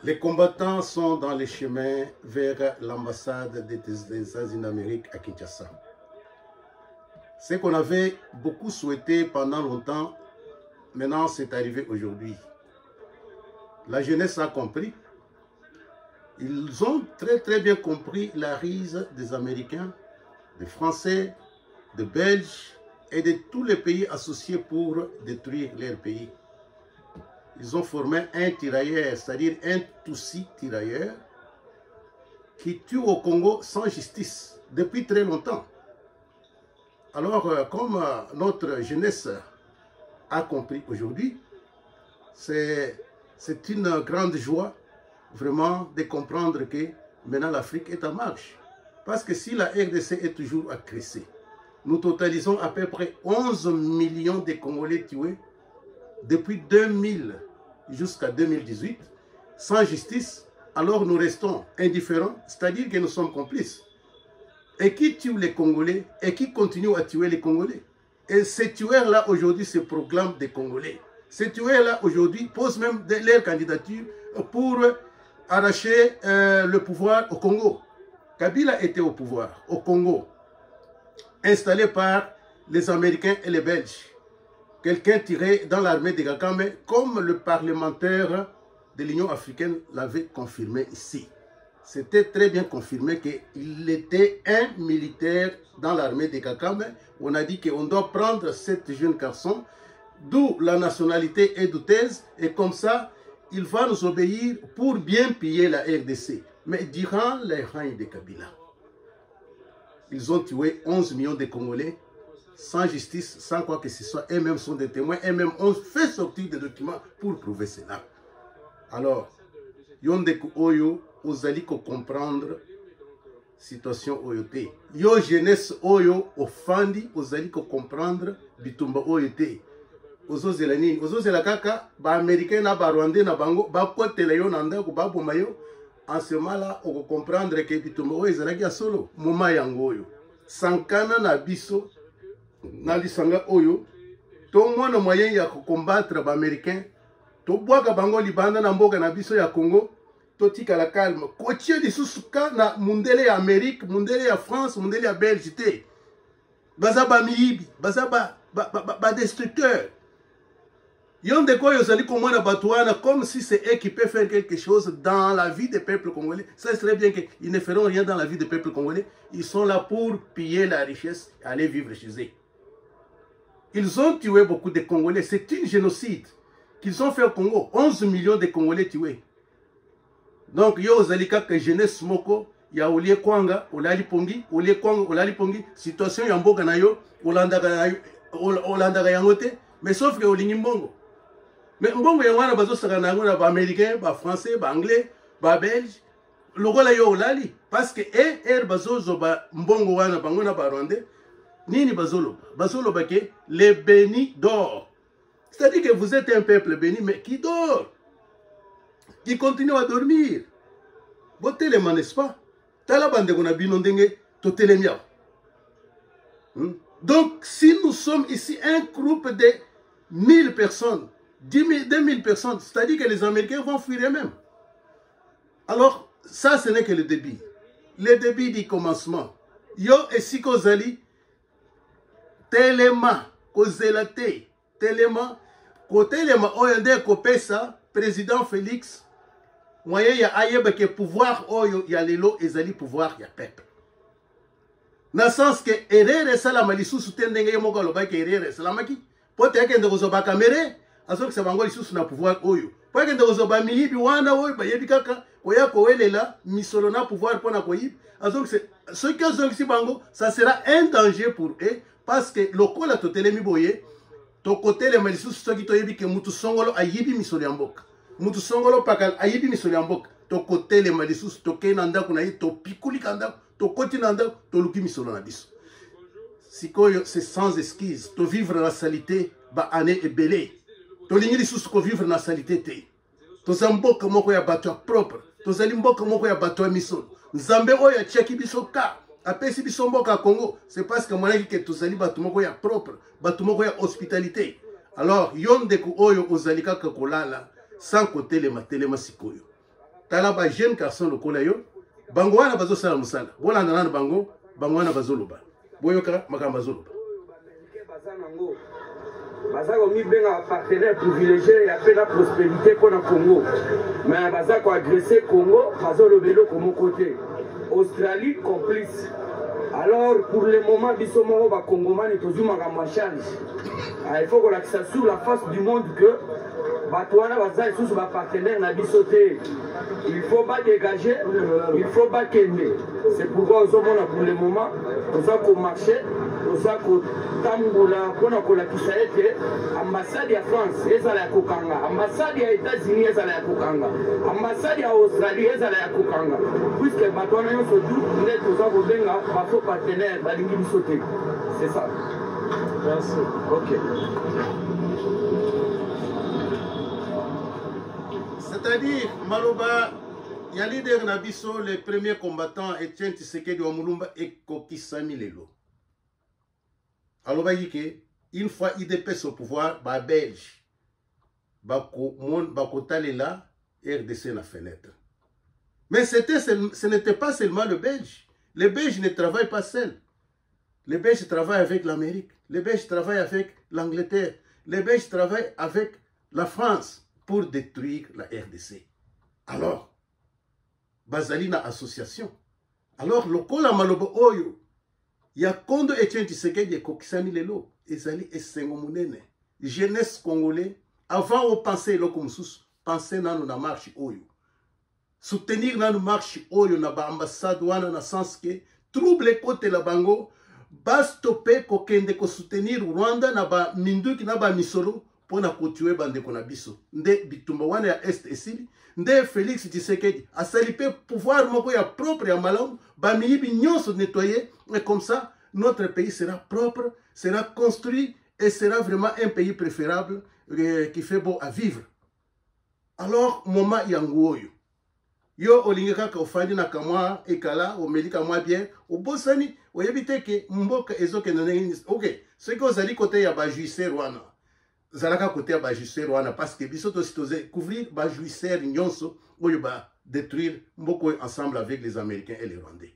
Les combattants sont dans les chemins vers l'ambassade des États-Unis d'Amérique à Kinshasa. Ce qu'on avait beaucoup souhaité pendant longtemps, maintenant c'est arrivé aujourd'hui. La jeunesse a compris. Ils ont très bien compris la rise des Américains, des Français, des Belges et de tous les pays associés pour détruire leur pays. Ils ont formé un tirailleur, c'est-à-dire un Tutsi tirailleur qui tue au Congo sans justice depuis très longtemps. Alors, comme notre jeunesse a compris aujourd'hui, c'est une grande joie vraiment de comprendre que maintenant l'Afrique est en marche. Parce que si la RDC est toujours agressée, nous totalisons à peu près 11 millions de Congolais tués depuis 2000 jusqu'à 2018, sans justice, alors nous restons indifférents, c'est-à-dire que nous sommes complices. Et qui tue les Congolais et qui continue à tuer les Congolais? Et ces tueurs-là, aujourd'hui, se proclament des Congolais. Ces tueurs-là, aujourd'hui, posent même leur candidature pour arracher le pouvoir au Congo. Kabila était au pouvoir, au Congo, installé par les Américains et les Belges. Quelqu'un tiré dans l'armée de Kagame, comme le parlementaire de l'Union africaine l'avait confirmé ici. C'était très bien confirmé qu'il était un militaire dans l'armée de Kagame. On a dit qu'on doit prendre cet jeune garçon, d'où la nationalité est douteuse, et comme ça, il va nous obéir pour bien piller la RDC. Mais durant les règnes de Kabila, ils ont tué 11 millions de Congolais, sans justice, sans quoi que ce soit, et même sont des témoins, et même on fait sortir des documents pour prouver cela. Alors, Yondeku Oyo, ozali ko comprendre situation oyote. Yo jeunesse Oyo, ofandi, ozali ko comprendre bitumba oyote. Ozozela nini? Ozozela kaka, ba américain na ba rwandais na bango, ba kotela yo na ndako, ba boma yo. En ce moment-là, on va comprendre que bitumba oyo ezalaki ya solo. Moma yango oyo. Sankana na biso, na lisanga oyo, to mwana moyen ya combattre ba américain, to bwaka bango libanda na mboka na biso ya Congo, to tika la calme. Kotie lisusuka na mundele ya Amérique, mundele ya France, mundele ya Belgique. Baza ba miyibi, baza ba destructeur. Yonde ko yozali komona batouana comme si c'est eux qui peuvent faire quelque chose dans la vie des peuples congolais. Ça serait bien qu'ils ne feront rien dans la vie des peuples congolais. Ils sont là pour piller la richesse et aller vivre chez eux. Ils ont tué beaucoup de Congolais. C'est un génocide qu'ils ont fait au Congo. 11 millions de Congolais tués. Donc, yo ozali kaka jeunesse moko, ya olie kwanga, olali pongi, olie kwanga, olali pongi, situation ya mboka na yo, olandaka yango te, mais sauf que olingi mbongo. Mais mbongo ya wana bazo saka na yango na ba américain, ba français, ba anglais, ba belge, lokola yo olali, parce que bazo zoba mbongo wana bango na ba rwandais, nini bazoloba? Bazoloba ke les bénis d'or. C'est-à-dire que vous êtes un peuple béni, mais qui dort, qui continue à dormir. Botelema, n'est-ce pas? Tala bande gona binondenge totelemia. Donc, si nous sommes ici un groupe de 1000 personnes, 10 000, 2000 personnes, c'est-à-dire que les Américains vont fuir eux-mêmes. Alors, ça, ce n'est que le début. Le début du commencement. Yo esi kozali, telema, kozelate, telema, kotelema oyende kopesa, président Félix, moyen ya ayeba ke pouvoir oyo ya lelo ezali pouvoir ya peuple. Na sens que erreur salama lisusu tendenge yemoko lobaki erreur salamaki, pote yake ndeko zoba kamere, aso que bango lisusu na pouvoir oyo. Pote ndeko zoba miyibi wana oyo bayebi kaka oya kowelela misolo na pouvoir pona koyibi, aso que ce qui ont si bango, ça sera un danger pour eux parce que lokola totelemi boye, to côté les lisusu soki toyebi ke mutu songolo ayibi misolo ya mboka. Mutu songolo pakal ayibi misolo ya mboka. To côté les malisusu to kenanda kuna yi to pikuli kanda to koti nanda to luki misolo na biso. Sikoyo c'est sans esquisse. To vivre la salité ba ane ebele. To lingi lisusu ko vivre na salité te. To zamboka moko ya bato propre. To zali mboka moko ya bato misolo. Nzambe oyo cheki biso ka. Apesi biso mboka Congo, c'est parce que monaki ke to zali bato moko ya propre, bato moko ya hospitalité. Alors yonde ko oyo ozali kaka kolala sans côté les matelema sikoyo. tala ba jeune garçon lokola yo bango wana bazo sala musala bolanda nana bango wana bazo loba boyoka makamba bazo loba bazako mibenga partenaire privilégié ya la prospérité pour le Congo mais bazako agressé Congo bazo lobelo comme côté Australie complice. Alors pour le moment biso moko ba congomani tozumaka ma charge. Il faut qu'on l'accès sur la face du monde que Batouana Baza est sous ma partenaire n'a bisoté. Il faut pas dégager, il faut pas qu'aimer. C'est pourquoi on a pour le moment, on a qu'au marché, on a qu'au Tamboula, on a qui s'est été, ambassade à France, ils allaient à Kokanga, ambassade à États-Unis, ils allaient à Kokanga, ambassade à Australie, ils allaient à Kokanga. Puisque Batouana est sur tout, on est tous en Bobenga, ma faux partenaire, Balingi bisoté. C'est ça. Merci. Ok. C'est-à-dire, Maloba, il y a leader Nabiso, les premiers combattants, Etienne Tshisekedi Omulumba et Kokisami Lelo. Alors, une fois IDPS au pouvoir, bah Belge, Bakotalela, RDC na fenêtre. Mais ce n'était pas seulement le Belge. Les Belges ne travaillent pas seuls. Les Belges travaillent avec l'Amérique. Les Belges travaillent avec l'Angleterre. Les Belges travaillent avec la France pour détruire la RDC. Alors, Bazalina association. Alors, le Kola Malobo Oyo, ya Kondo Etienne Tshisekedi et Kokisani Lelo, Ezali Essengo Munene, jeunesse congolais, avant de penser le Komsus, penser dans la marche Oyo. Soutenir dans la marche Oyo, na ba ambassade wana na sens que trouble côté la bango, ba stopper kokende ko soutenir Rwanda na ba minduki na ba misolo pour na kotuer bande kona biso. Nde bitumba wana ya Est esili, nde Félix Tshisekedi a salipé pouvoir moko ya propre ya malamu, ba miyibi nyonso nettoyer, et comme ça notre pays sera propre, sera construit et sera vraiment un pays préférable qui fait beau à vivre. Alors moment yangoyo. Yo olingeka ka ofandi na kamwa ekala omelika mwa bien obosani oyebite ke mboka ezoke na nini. OK, ce que vous allez côté ya ba juicer wana. Zalaka côté ya ba juicer wana parce que biso to sitoze couvrir ba juicer nyonso oyo ba détruire mboko ensemble avec les Américains et les Rwandais.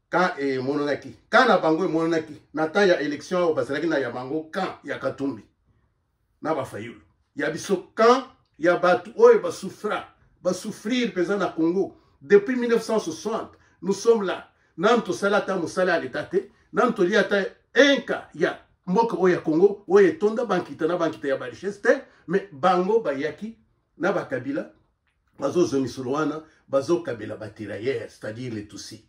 Quand et mononaki, quand na bango et mononaki, na ta ya élection au basalaki na ya bango quand ya Katumbi. Na ba fayulu. Ya biso quand ya batu oyo ba souffrir présent na Congo depuis 1960. Nous sommes là. Nanto salata musala à l'état, nanto liata enka ya mboka oya Congo, oya tonda bankita na bankita ya ba richesse, mais bango bayaki na bakabila bazo zomisoloana, bazo kabila batirailleurs, c'est-à-dire les Tutsis.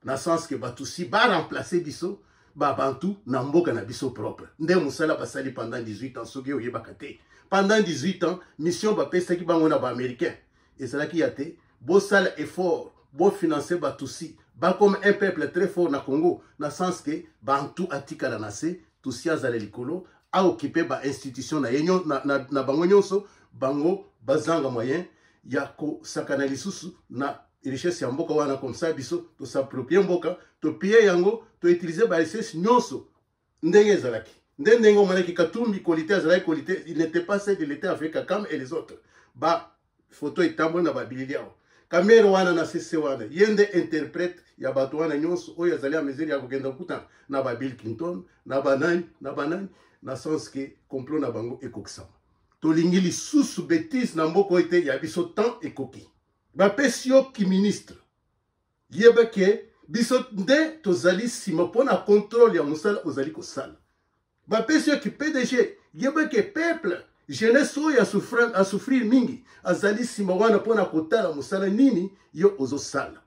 Dans le sens que Batousi va remplacer biso ba bantu na mboka na biso propre. Nde musala basali pendant 18 ans soki oyebakate. Pendant 18 ans, mission ba pesa ki bango na ba américain. Et c'est là qu'il y a été, beau sale effort, beau financer Batousi, ba comme un peuple très fort na Congo, dans le sens que Bantu atika la nase, Tutsi azale likolo, a occupé ba institution na yenyo na bango nyonso, bango bazanga moyen, yako sakana lisusu na richesse ya mboka wana comme ça biso, to s'approprier mboka, to payer yango, to utiliser ba richesse nyonso, ndenge zalaki. Ndenge omanaki Katumbi qualité azalaki qualité, il n'était pas celle de l'État avec Kakam et les autres. Ba photo etambo na babilili yao. Kamero wana na sese wana. Yende interprète ya bato wana nyonso oyo azali a mesure ya kokenda kuta na ba Bill Clinton, na banani, na sens que complot na bango ekokisama. Tolingi lisusu bêtise na mboko ete ya biso temps ekoki. Ba pesio ki ministre. Yebeke biso nde tozali sima pona contrôle ya musala ozali kosala. Ba pesio ki PDG yebeke peuple jeunesse oyo a souffrir mingi azali sima wana pona kotala musala nini yo ozo sala.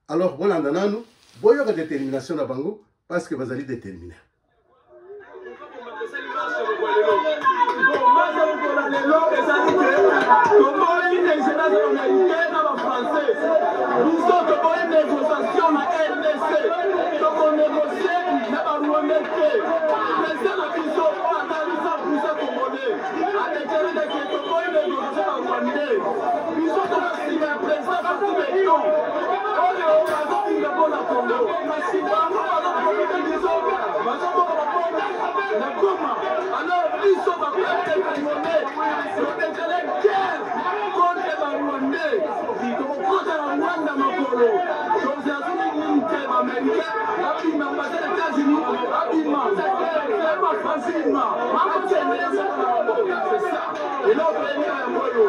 Alors bolanda nanu boyo ka détermination na bango parce que bazali déterminé. Alors, ils sont pas prêts à contre les Rwandais. banda makolo tozazimite baméricain babima ambassade des États-Unis babima facilement c'est ça et l'autre est à Molo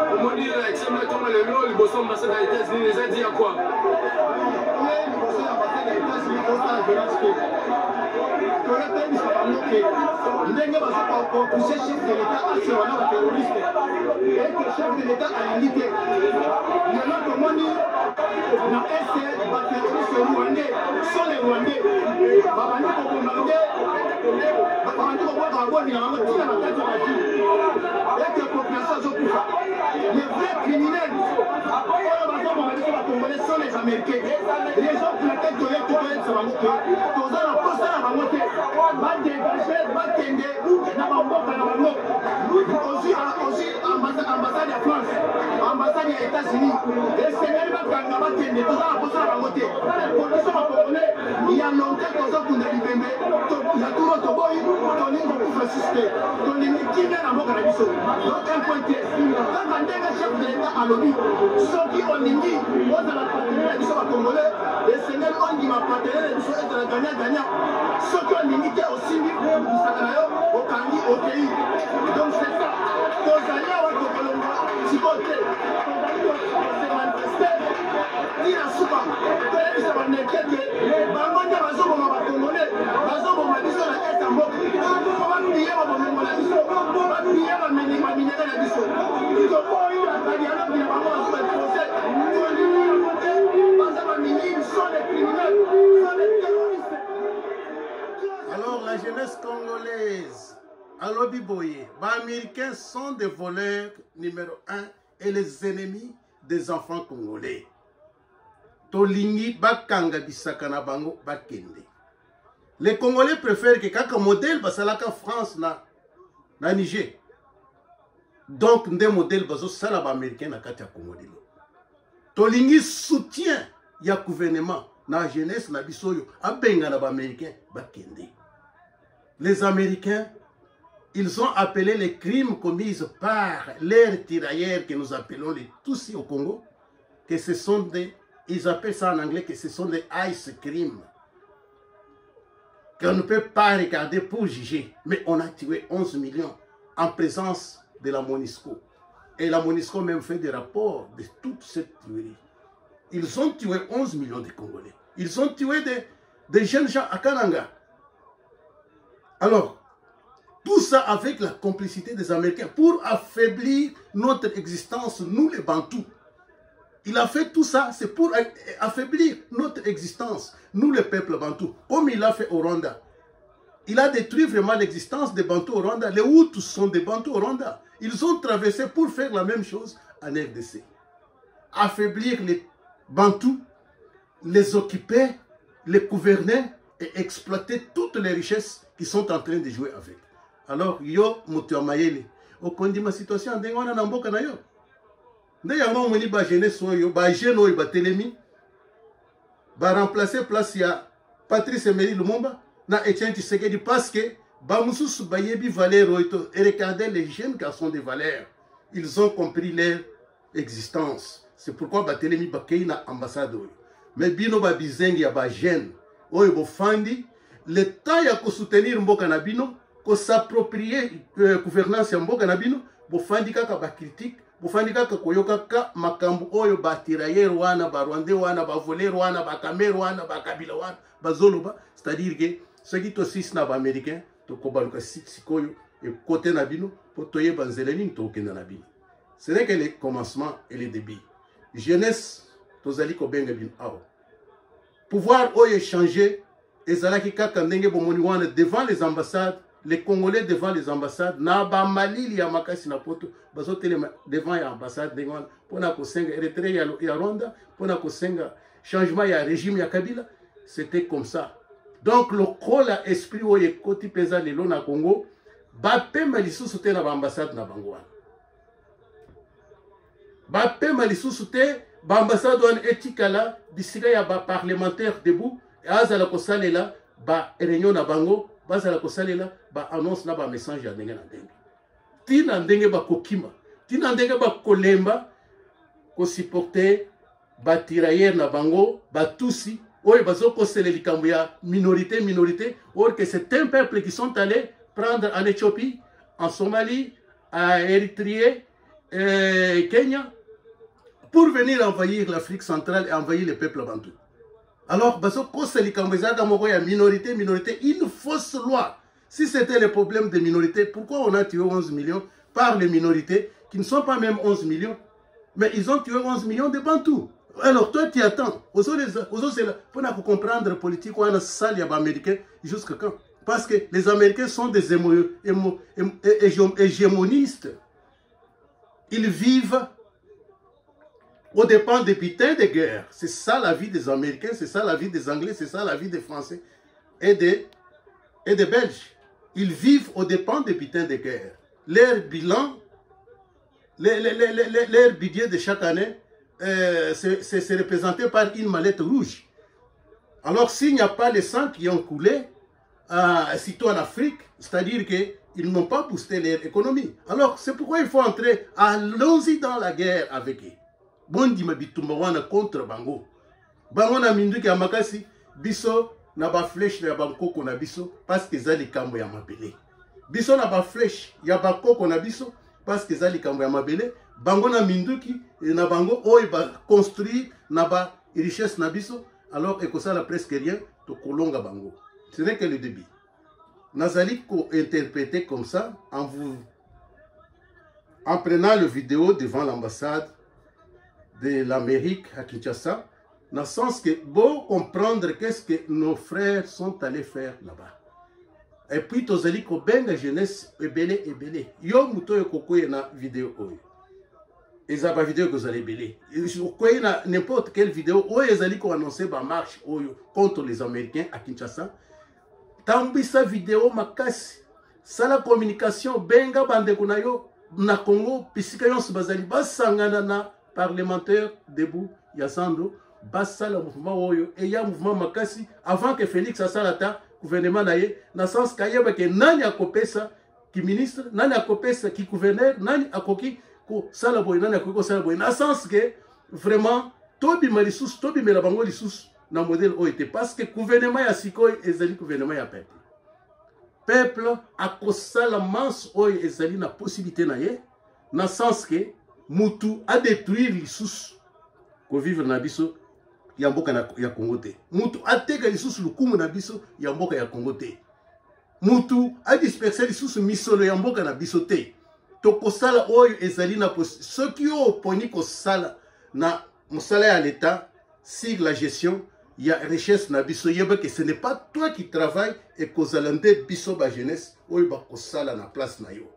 comment dire exemple comme le lot le boss ambassade des États-Unis les a dit à quoi ndenge bazopousser chef de l'état asewana baterroriste eke chef de l'état alingi te lelo tomoni na este baterroriste rwandais sont les rwandais babandi koboma nde babandi kobwaka babonela bango tina na kati ya bati eke population azokufa les vrais criminels oyo bazoboma biso bacongolais sont les américains raison pour laquelle toyesa bango te toza na posa na bango te badégage bakende na bamboka na bango aussi ambassade ya France ambassade ya États-Unis esengeli bakanga bakende toza na posa na bango te biso bacongolais ya longtemps tozokunda libembe ya turo toboyi tolingi kokufa suste tolingi kimia na mboka na biso donc un point te kaka ndenge chef de l'état alobi soki olingi ozala partenaire na biso bacongolais esengeli ondima partenaire na biso ezala gagnant soki olingi te osimbi bisaka na yo okangi okei donc c'est ça tozali awa tokolonga sikoyo te tozali kose manifeste tina suka toyebisa banekete bango nde bazoboma bacongolais bazoboma biso na este ya mboka po bapiye babomengo na biso bapiye baminere na biso tokoyi badialogi na bango bazobadepose tolingi yango te baza baminini sont les criminels sont les terroristes. Alors la jeunesse congolaise, Alobi Boye, les Américains sont des voleurs numéro 1 et les ennemis des enfants congolais. Tolingi bakanga bisaka na bango bakende. Les Congolais préfèrent que kaka modèle basalaka France na Niger. Donc nde modèle bazo sala ba américain na kati ya Congolais. Tolingi soutien ya gouvernement na jeunesse na bisoyo abenga na ba américain bakende. Les Américains, ils ont appelé les crimes commis par leurs tirailleurs que nous appelons les Tutsis au Congo, que ce sont des, ils appellent ça en anglais que ce sont des ice crimes, qu'on ne peut pas regarder pour juger. Mais on a tué 11 millions en présence de la MONUSCO. Et la MONUSCO même fait des rapports de toute cette tuerie. Ils ont tué 11 millions de Congolais. Ils ont tué des jeunes gens à Kananga. Alors, tout ça avec la complicité des Américains pour affaiblir notre existence, nous les Bantous. Il a fait tout ça, c'est pour affaiblir notre existence, nous le peuple Bantou, comme il a fait au Rwanda. Il a détruit vraiment l'existence des Bantous au Rwanda. Les Hutus sont des Bantous au Rwanda. Ils ont traversé pour faire la même chose en RDC. Affaiblir les Bantous, les occuper, les gouverner et exploiter toutes les richesses qui sont en train de jouer avec. Alors, yo mutuamayele, okondi ma situation ndengona na mboka na yo. Nde yango moni ba jeunesse oyo, ba jeune oyo ba telemi, ba remplacer place ya Patrice Emery Lumumba na Etienne Tshisekedi parce que ba mususu ba yebi valeur oyo et regardez les jeunes garçons de valeur. Ils ont compris leur existence. C'est pourquoi ba telemi ba kei na ambassade oyo. Mais bino ba bizengi ya ba jeune oyo bo fandi l'État ya ko soutenir mboka na bino, ko s'approprier gouvernance ya mboka na bino, bo fandi kaka ba critique, bo fandi kaka koyoka ka makambu oyo ba tirailleurs wana, ba Rwandais wana, ba voleurs wana, ba Kamer wana, ba Kabila wana, ba Zoloba, c'est-à-dire que ce qui to sis na ba américain, to kobaluka sikoyo et côté na bino, po toye banzeleni to kenda na bino. Ce n'est que le commencement et le début. Jeunesse, tozali ko benga bin awo. Pouvoir oyo changer ezalaki kaka ndenge bomoni wana devant les ambassades, les Congolais devant les ambassades, na ba malili ya makasi na poto, bazo telema devant ya ambassade ndenge wana pona ko senga Eritrea ya Rwanda, pona ko senga changement ya régime ya Kabila, c'était comme ça. Donc le rôle à esprit oyo koti pesa lelo na Congo, ba pema lisusu te na ba ambassade na bango wana. Ba pema lisusu te ba ambassade wana etikala bisika ya ba parlementaire debout. Azala ko salela ba réunion na bango, bazala ko salela ba annonce na ba message ya ndenge na ndenge. Tina ndenge ba kokima, tina ndenge bakolemba ko supporter ba tirailleurs na bango batusi oyo bazokosela likambo ya minorité or que c'est un peuple qui sont allés prendre en Éthiopie, en Somalie, à Érythrée, Kenya, pour venir envahir l'Afrique centrale et envahir les peuples bantous. Alors, minorité, une fausse loi. Si c'était le problème des minorités, pourquoi on a tué 11 millions par les minorités qui ne sont pas même 11 millions, mais ils ont tué 11 millions de Bantous. Alors, toi, tu attends. Pour comprendre la politique, on a ça, les Américains, jusqu'à quand? Parce que les Américains sont des hégémonistes. Ils vivent aux dépens des putains de guerre. C'est ça la vie des Américains, c'est ça la vie des Anglais, c'est ça la vie des Français et des Belges. Ils vivent aux dépens des putains de guerre. Leur bilan, leur budget de chaque année, c'est représenté par une mallette rouge. Alors s'il n'y a pas les sangs qui ont coulé, surtout en Afrique, c'est-à-dire qu'ils n'ont pas boosté leur économie. Alors c'est pourquoi il faut entrer, allons-y dans la guerre avec eux. Bondi mabitumba wana contre bango. Bango na minduki ya makasi, biso na ba flèche na bankoko na biso, parce que za likambo ya mabele. Biso na ba flèche ya bakoko na biso, parce que za likambo ya mabele. Bango na minduki, na bango oyo ba construire na ba richesse na biso, alors ekosala presque rien, to kolonga bango. Ce n'est que le début. Nazali ko interpréter comme ça, en prenant le vidéo devant l'ambassade de l'Amérique à Kinshasa, dans le sens que bon comprendre qu'est-ce que nos frères sont allés faire là-bas. Et puis tozali ko benga jeunesse ebele. Yo muto yo kokoye na vidéo oyo. Eza ba vidéo que vous allez belé. Kokoye na n'importe quelle vidéo oyo ezali ko annoncer ba marche oyo contre les Américains à Kinshasa. Tambisa vidéo makasi. Sala communication benga bande kuna yo na Congo pisika yo bazali basangana na parlementaire debout Yassando basa le mouvement oyo et ya mouvement makasi avant que Félix Asalata gouvernement naie na sens kayeba ke nani akopesa ki ministre nani akopesa ki gouverneur nani akoki ko sala boy nani akoki ko sala boy na sens que vraiment tobi malisus tobi mela bango lisus na modèle oyo était parce que gouvernement ya sikoy ezali gouvernement ya peuple akosala manse oyo ezali na possibilité naie na sens que Moutou a détruit les sous ko vivre na biso ya mboka ya Congo te. Moutou a teka les sous lukumu na biso ya mboka ya Congo te. Moutou a dispersé les sous misolo ya mboka na biso te. Toko sala oyo ezali na ceux qui ont poni ko sala na mosala ya l'état sur la gestion ya richesse na biso yeba que ce n'est pas toi qui travaille et ko zalande biso ba jeunesse oyo ba ko sala na place na yo.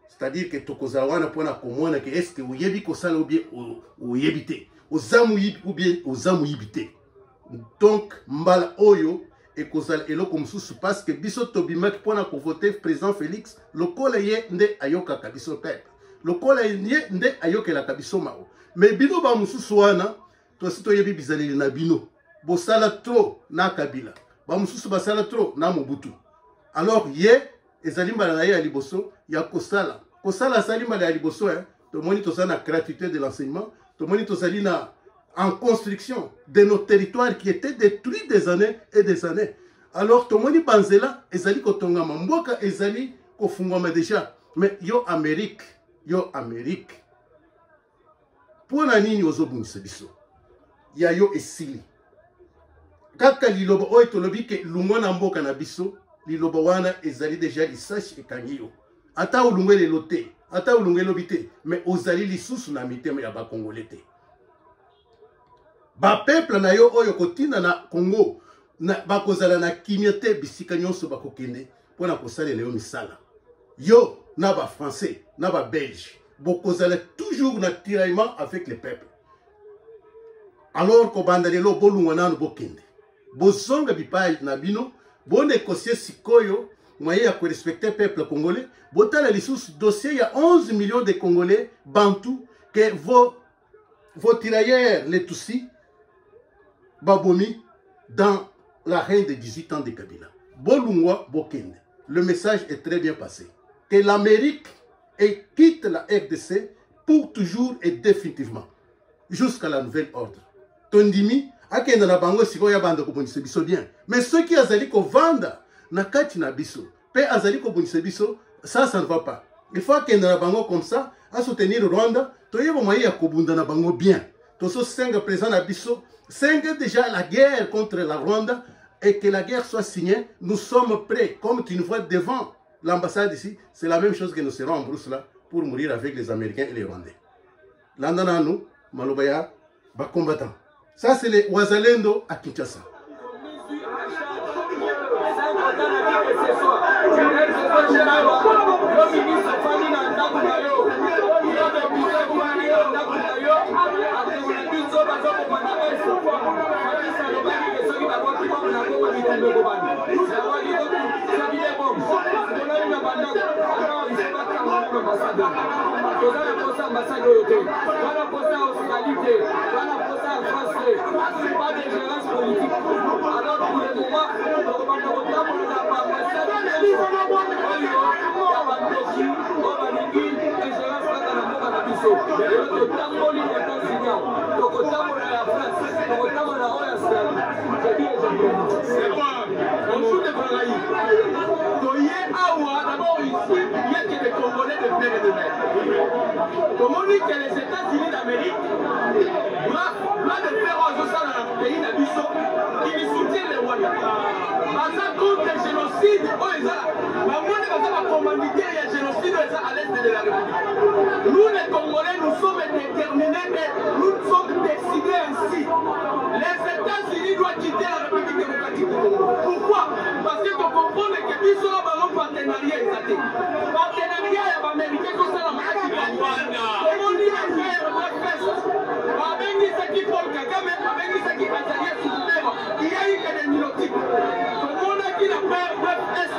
C'est-à-dire que tokozawana pona komona que est-ce que oyebi ko sala ou bien oyebite ozamu ou bien ozamu yibite. Donc mbala oyo et kozala eloko mususu parce que biso tobimaki pona ko voter président Félix lokola ye nde ayoka kabiso peuple lokola ye nde ayokela kabiso mao mais bino ba mususu wana to sito yebi bizaleli na bino bosala trop na Kabila ba mususu basala trop na Mobutu alors ye ezali mbala na ye ya liboso ya kosala sali mbala ya liboso to moni to sana gratuité de l'enseignement to moni to sali na en construction de nos territoires qui étaient détruits des années et des années. Alors to moni banzela ezali kotonga mboka ezali kofungwama déjà mais yo Amérique pona nini ozobungisa biso ya yo esili kaka liloba oyo tolobi ke lungona mboka na biso liloba wana ezali déjà lisashi ekangi yo ata ulungwe lelo te ata ulungwe lobi te mais ozali lisusu na mitema ya bakongolais te ba peuple na yo oyo kotina na Congo na bakozala na kimia te bisika nyonso bakokende pona kosalela yo misala yo na ba français na ba belge bokozala toujours na tiraillement avec les peuples alors ko bandalelo bolungwa nanu bokende bozonga bipai na bino bon négocier sikoyo moyen ya respecter peuple congolais botala lisusu dossier ya 11 millions de Congolais bantou que vos tirailleurs les Tutsis babomi dans la reine de 18 ans de Kabila bolungwa bokende. Le message est très bien passé que l'Amérique et quitte la RDC pour toujours et définitivement, jusqu'à la nouvelle ordre. Tondimi, akenda na bango sikoya banda ko bonise biso bien. Mais ceux qui azali ko vanda na kati na biso, pe azali ko bonise biso, ça ne va pas. Il faut akenda na bango comme ça, à soutenir Rwanda, toyebo moyen ya ko bunda na bango bien. Toso 5 présents na biso, 5 déjà la guerre contre la Rwanda et que la guerre soit signée, nous sommes prêts. Comme tu nous vois devant l'ambassade ici, c'est la même chose que nous serons en brousse là pour mourir avec les Américains et les Rwandais. Landana nous, Malobaya, bas combattants. Ça c'est les Wazalendo à Kinshasa. C'est bon, on joue des Bragaïs. D'abord ici, il y a que des Congolais de père et de mère. Comme on dit que les États-Unis d'Amérique, là de faire aux ça dans le pays d'Abisso, ils soutiennent les Rwandais. Parce contre le génocide, la commandité, il y a un génocide à l'est de la République. Nous les Congolais, nous sommes déterminés et nous sommes décidés ainsi. Les États-Unis doivent quitter la République démocratique du Congo. Pourquoi? Parce que vous comprenez que nous sommes dans un partenariat exact. Partenariat avec les Américains, comme ça, la maladie de Rwanda. Comme on dit la guerre, la fête. Avec ce qui Paul Kagame, avec ce qui Azali Soukoumera, il y a eu que des minotiques. Comme on a dit la paix, est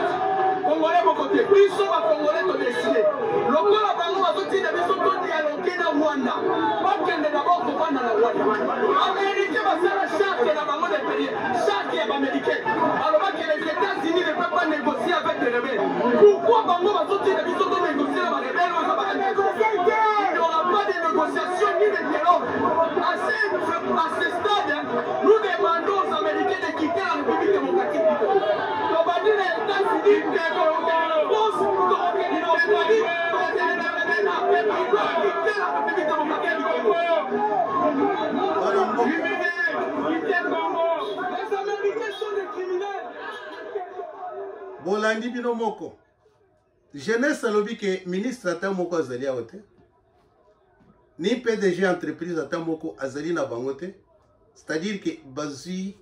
Congolais, mon côté. Nous sommes à Congolais, nous décidés. Le corps à Bango, à sortir de Bissot, on dialoguer dans Rwanda. Pas qu'il y ait d'abord pour prendre la Rwanda. Américains, va faire chaque et la Bango des pays. Chaque et Américain. Alors que les États-Unis ne peuvent pas négocier avec les rebelles. Pourquoi Bango va sortir de Bissot, on négocier avec les rebelles? Il n'y aura pas de négociation ni de dialogue. À ce stade, nous demandons aux Américains de quitter la République démocratique du Congo. On va dire les États-Unis qu'ils doivent quitter la République démocratique du Congo. Les Américains sont des criminels. Bolandi bino moko. Jeunesse alobi ke ministre ata moko azali aote. Ni PDG entreprise ata moko azali na bango te. C'est-à-dire que bazui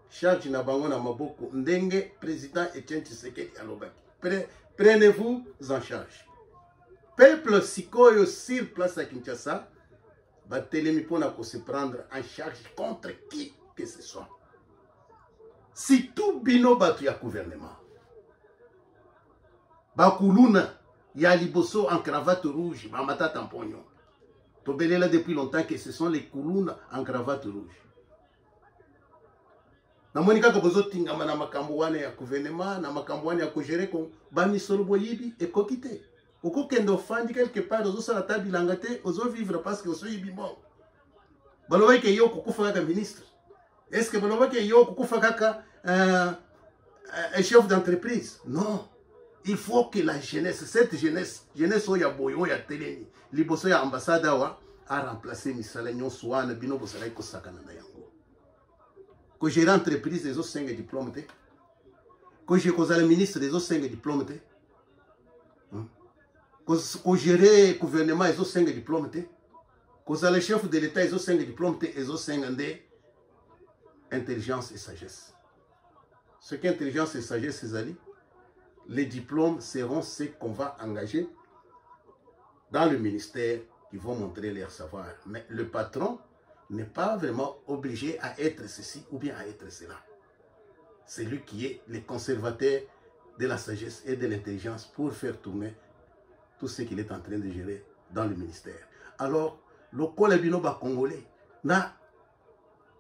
charge na bango na maboko ndenge président Etienne Tshisekedi alobaki. Prenez-vous en charge. Peuple sikoyo sur place à Kinshasa va telemi pona ko se prendre en charge contre qui que ce soit. Si tout bino batu ya gouvernement Bakuluna ya liboso en cravate rouge, mamata tampognon. Tobele là depuis longtemps que ce sont les Kuluna en cravate rouge. Na monika ko bozo tingama na makambo wana ya gouvernement na makambo wana ya ko gérer ko ba misolo boyibi et kokite. Oko kendo fandi quelque part ozo sala tabilanga te ozo vivre parce que ozo yibi bon. Baloba ke yo kokufa ka ministre. Est-ce que baloba ke yo kokufa ka un chef d'entreprise? Non. Il faut que la jeunesse, cette jeunesse oya boyo ya teleni, liboso ya ambassade wa a remplacé misala nyonso wana bino bosala ko sakana na yango. Ko gérer entreprise des 5 diplômes te. Ko je kozala ministre des 5 diplômes te. Ko gérer gouvernement des 5 diplômes te. Kozala chef de l'état des 5 diplômes te et 5 andé intelligence et sagesse. Ce qu'intelligence et sagesse c'est ali. Les diplômes seront ceux qu'on va engager dans le ministère qui vont montrer leur savoir. Mais le patron n'est pas vraiment obligé à être ceci ou bien à être cela. C'est lui qui est le conservateur de la sagesse et de l'intelligence pour faire tourner tout ce qu'il est en train de gérer dans le ministère. Alors, le kolabino ba congolais, na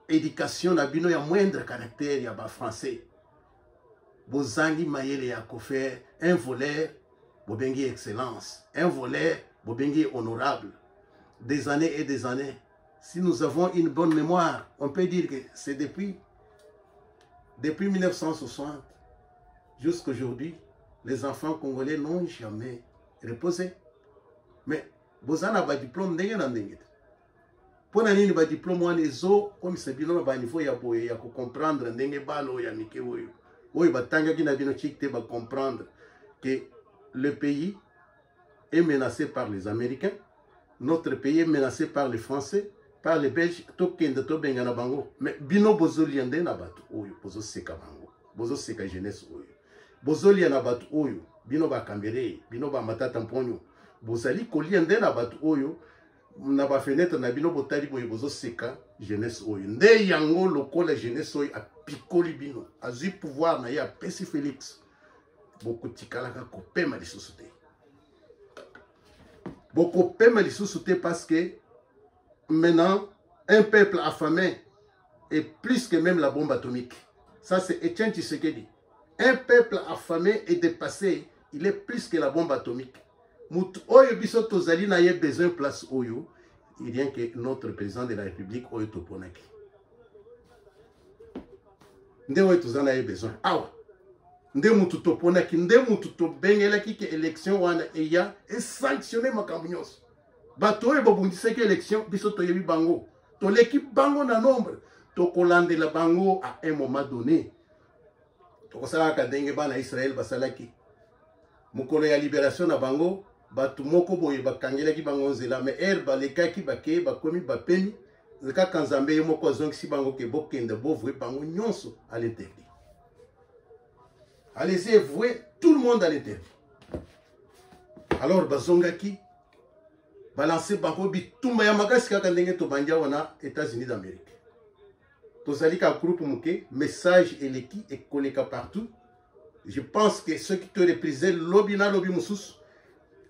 éducation na bino ya moindre caractère ya ba français. Bozangi mayele ya kofer un voleur bobengi excellence. Un volet, bobengi honorable. Des années et des années. Si nous avons une bonne mémoire, on peut dire que c'est depuis 1960 jusqu'à aujourd'hui, les enfants congolais n'ont jamais reposé. Mais vous avez un diplôme ndenge. Pour nani ba diplôme wana ezo comme c'est bino ba niveau ya boye ya comprendre ndenge balo ya mike oyo. Oyo batanga ki na bino chikte ba comprendre que le pays est menacé par les Américains, notre pays est menacé par les Français, par les Belges, tokende to benga na bango. Mais bino bozoliande na batu oyo, bozo seka bango. Bozo seka jeunesse oyo. Bozoliande na batu oyo, bino ba kambere, bino ba matata mponyo. Bozali koliande na batu oyo. Na ba fenêtre na bino botali boye bozo seka jeunesse oyo nde yango lokola jeunesse oyo apikoli bino azui pouvoir na ye apesi Félix bokotikalaka kopema lisusu te bokopema lisusu te parce que maintenant un peuple affamé est plus que même la bombe atomique. Ça c'est Etienne Tshisekedi. Un peuple affamé et dépassé, il est plus que la bombe atomique. Oyo biso tozali na ye besoin place oyo, il vient que notre président de la République oyo toponaki. Nde oyo tozali na ye besoin. Awa. Nde mutu toponaki, nde mutu tobengelaki ke élection wana eya et sanctionner makambo nyonso. Bato oyo bobundisaki élection biso toyebi bango. Toleki bango na nombre. Tokolandela bango à un moment donné. Tokosalaka ndenge bana Israël basalaki. Mukolo ya libération na bango. Batu moko boye bakangelaki bango nzela mais balekaki bake bakomi bapeni zeka kanzambe moko azongisi bango ke bokende bovre bango nyonso à l'interdit. Allez-y vouer tout le monde à l'interdit. Alors bazongaki balancer bango bitumba ya makasi kaka ndenge to bandia wana États-Unis d'Amérique. Tozali ka groupe muke message eleki et koleka partout. Je pense que ceux qui te représent lobby na lobby mususu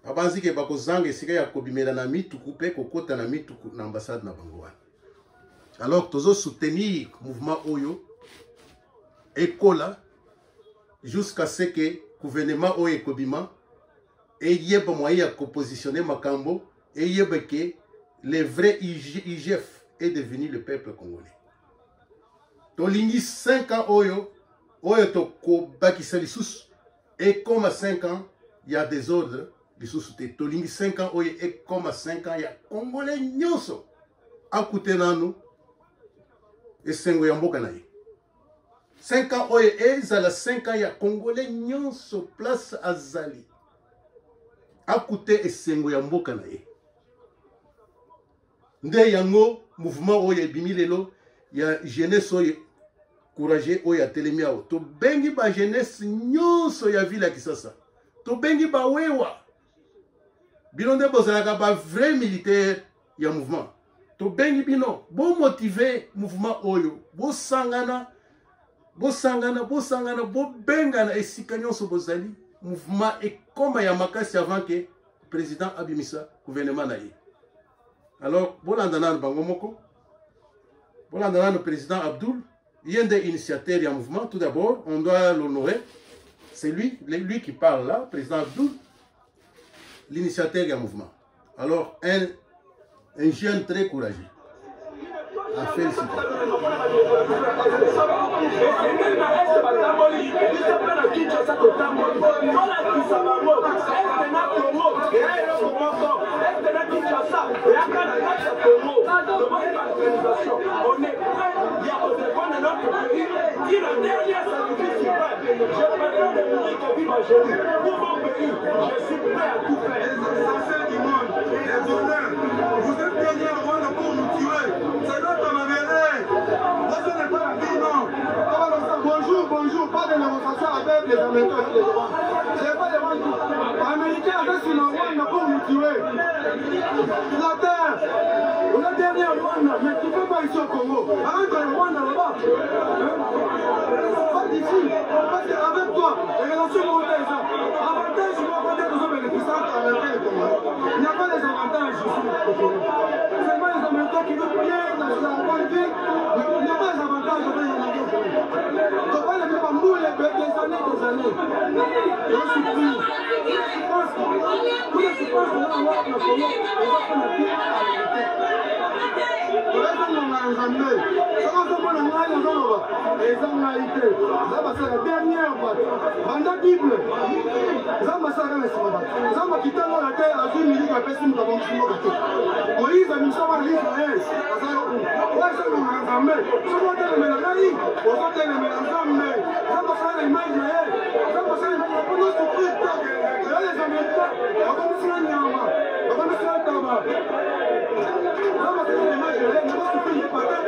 abanzi ke bakozanga esika ya kobimela na mituku pe kokota na mituku na ambassade na bango wana. Alors tozo soutenir mouvement oyo ekola jusqu'à ce que gouvernement oyo ekobima eyeba moyen ya kopositionner makambo eyeba ke le vrai IGF est devenu le peuple congolais. Tolingi 5 ans oyo to kobakisa lisusu et comme à 5 ans il y a des ordres. Tolingi 5 ans oye et comme à 5 ans il y a Congolais nyonso akute nanu et sengo ya mboka na ye 5 ans oye ezala 5 ans il y a Congolais nyonso place azali akute et sengo ya mboka na ye nde yango mouvement oye bimi lelo ya jeunesse oye courageux oye atelemi awo to bengi ba jeunesse nyonso ya ville ya Kisasa to bengi ba wewa bino nde bozalaka ba vrai militaire ya mouvement to bengi bino bo motiver mouvement oyo bo sangana bo bengana esika nyonso bozali mouvement ekoma ya makasi avant que président abimisa gouvernement na ye. Alors bolandana bango moko bolandana le président Abdoul yende initiateur ya mouvement. Tout d'abord on doit l'honorer, c'est lui qui parle là, président Abdoul, l'initiateur du mouvement. Alors, un jeune très courageux. À féliciter. Vous êtes dernier à Rwanda pour nous tuer. C'est notre mavéré. Ce n'est pas la vie, non. Bonjour, pas de négociation avec les Américains. Je n'ai pas de vendu. Les Américains restent sur le Rwanda pour nous tuer. La terre. On est dernier à Rwanda, mais tu ne peux pas ici au Congo. Arrête le Rwanda là-bas. Pas d'ici. Parce qu'avec toi, les relations vont être ça. Avantage, je dois pas dire que nous bénéficions avec les Congolais. Il n'y a pas des avantages ici au Congo. Seulement les Américains qui veulent bien dans la bonne vie. Il n'y a pas des avantages avec les Américains au Congo. Donc, on ne peut pas mouiller des années. Je suis pris. Je pense na Congo ezopona bien alimentaire ezonganga nzambe soki ozomona ngai nazoloba eza ngai te eza basala dernière bato banda bible eza masala na nsima bato eza makitanga na te azwi miliki apesi moto abongisi mboka te moïse amiso wana israel azali oyo ezonganga nzambe soki otelemela ngai ozotelemela nzambe eza masala na image na ye eza masala na mpona sufrir te eza les américains bakomisi na nyama bakomisi na taba eza masala na image na ye eza sufrir ye pate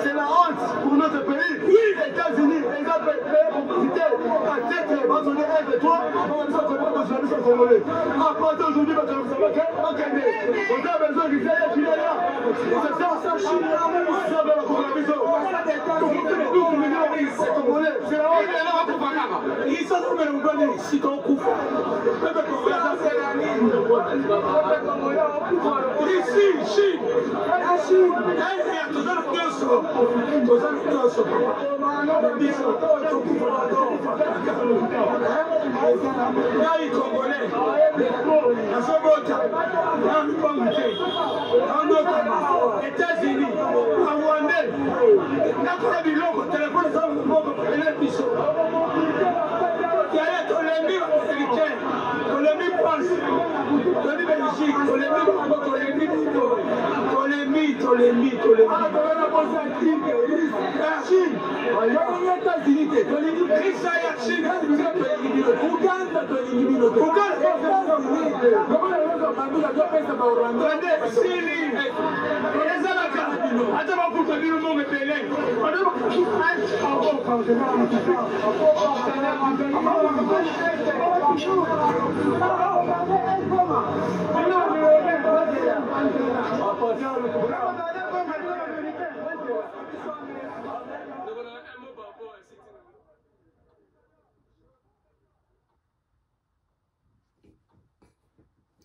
C'est la honte pour notre pays. Oui, les États-Unis, les pays complicité, à tête, va donner un de toi, on va se congolais. À partir d'aujourd'hui, on a besoin du faire qui est là.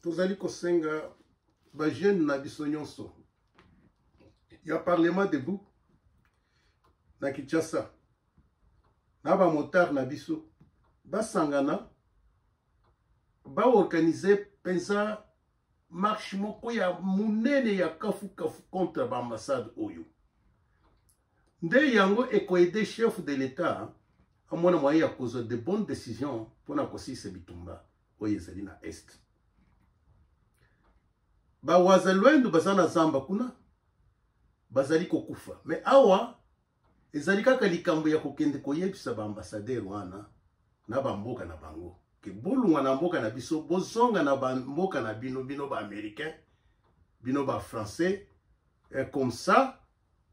tozali kosenga bajeune na biso nyonso ya parlement debout na Kinshasa na bamotard na biso basangana baorganize penza marche moko ya munene ya kafu contre baambassade oyo nde yango ekoyede chef de l'État amona moyen ya kozwa de bonnes décisions mpona kosisa bitumba oyo ezali na est bawazalwendu baza na zamba kuna bazali kokufa me awa ezali kaka likambo ya kokende koyebisa baambasadeur wana na bamboka na bango ke bolungwa na mboka na biso bozonga na bamboka na bino ba américain bino ba français comme ça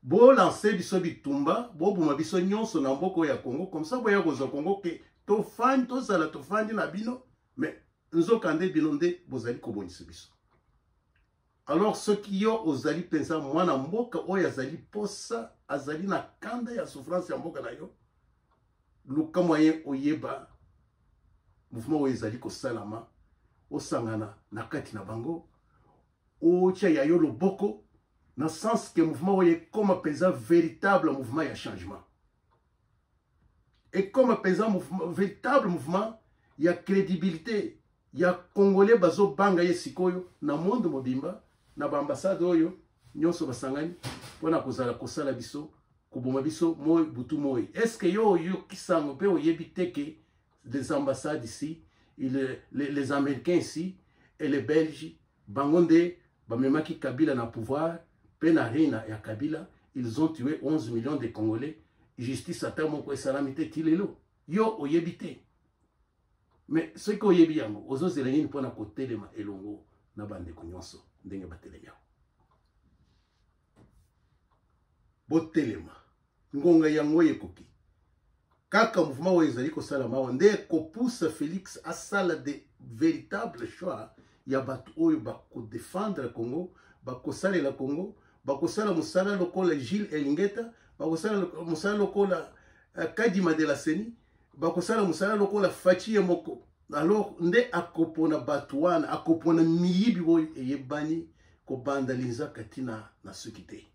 bolanse biso bitumba bobuma biso nyonso na mboka ya Congo comme ça boya kozwa Congo ke tofandi tozala tofandi na bino me nzoka nde bino nde bozali kobonisa biso. Alors ce qui yo ozali pensa mwana mboka oyo azali posa azali na kanda ya souffrance ya mboka na yo luka moyen oyeba mouvement oyo ezali kosalama osangana na kati na bango otia ya yo loboko na sens que mouvement oyo ekoma pensa véritable mouvement ya changement ekoma pensa véritable mouvement ya crédibilité ya congolais bazo banga ye sikoyo na monde mobimba na baambassade oyo nyonso basangani pona kozala kosala biso kuboma biso moi butu moi. Est-ce que yo kisango pe oyebi teke des ambassades ici les Américains ici et les Belges bangonde bamemaki Kabila na pouvoir pe na reina ya Kabila ils ont tué 11 millions de Congolais justice ata moko esalamite tilelo yo oyebi te. Mais ce que oyebi yango ozozela nini mpona kotelema elongo na bandeko nyonso ndenge batelemi yango botelema ngonga yango ekoki kaka mouvement oyo ezali kosala mawa nde kopousse Félix asala de véritable choix ya bato oyo bakodefendre Congo bakosalela Congo bakosala mosala lokola Gilles Elingeta bakosala mosala lokola Kadima de la Seni bakosala musala lokola Fachi moko. Alors nde akopona batwana akopona miyibi boy eyebani ko bandalinza katina na sukite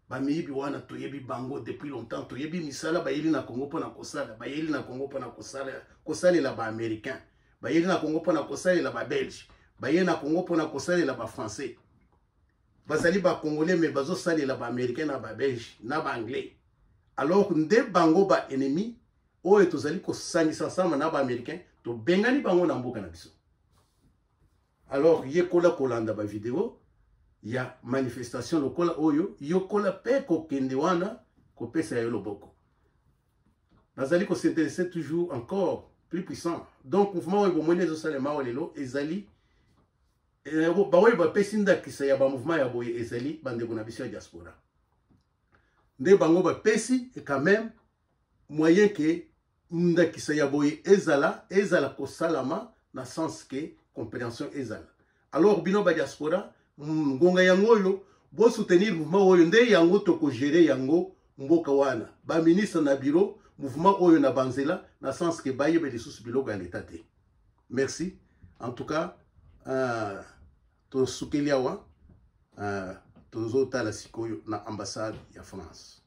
ba miyibi wana toyebi bango depuis longtemps toyebi misala bayeli na Congo pona kosala bayeli na Congo pona kosala la ba américain bayeli na Congo pona kosala la ba belge bayeli na Congo pona kosala la ba français bazali ba congolais mais bazo sala la ba américain na ba belge na ba anglais. Alors nde bango ba ennemi oyo tozali kosangisa ensemble na ba américain to bengani bango na mboka na biso. Alors yekola kolanda ba vidéo ya manifestation lokola oyo yokola pe kokende wana kopesa ya loboko nazali ko s'intéresser toujours encore plus puissant. Donc mouvement oyo bomone zo salema olelo ezali ba oyo ba pesinda kisa ya ba mouvement ya boye ezali bandeko na biso ya diaspora nde bango ba pesi et quand même moyen que ndakisa ya boye ezala kosalama na sens que compréhension ezala. Alors bino ba diaspora ngonga yango yo bo soutenir mouvement oyo nde yango toko gérer yango mboka wana ba ministre na bureau mouvement oyo na banzela na sens que baye be lisusu biloko ya l'état te. Merci en tout cas to sukeli awa tozo tala sikoyo na ambassade ya France.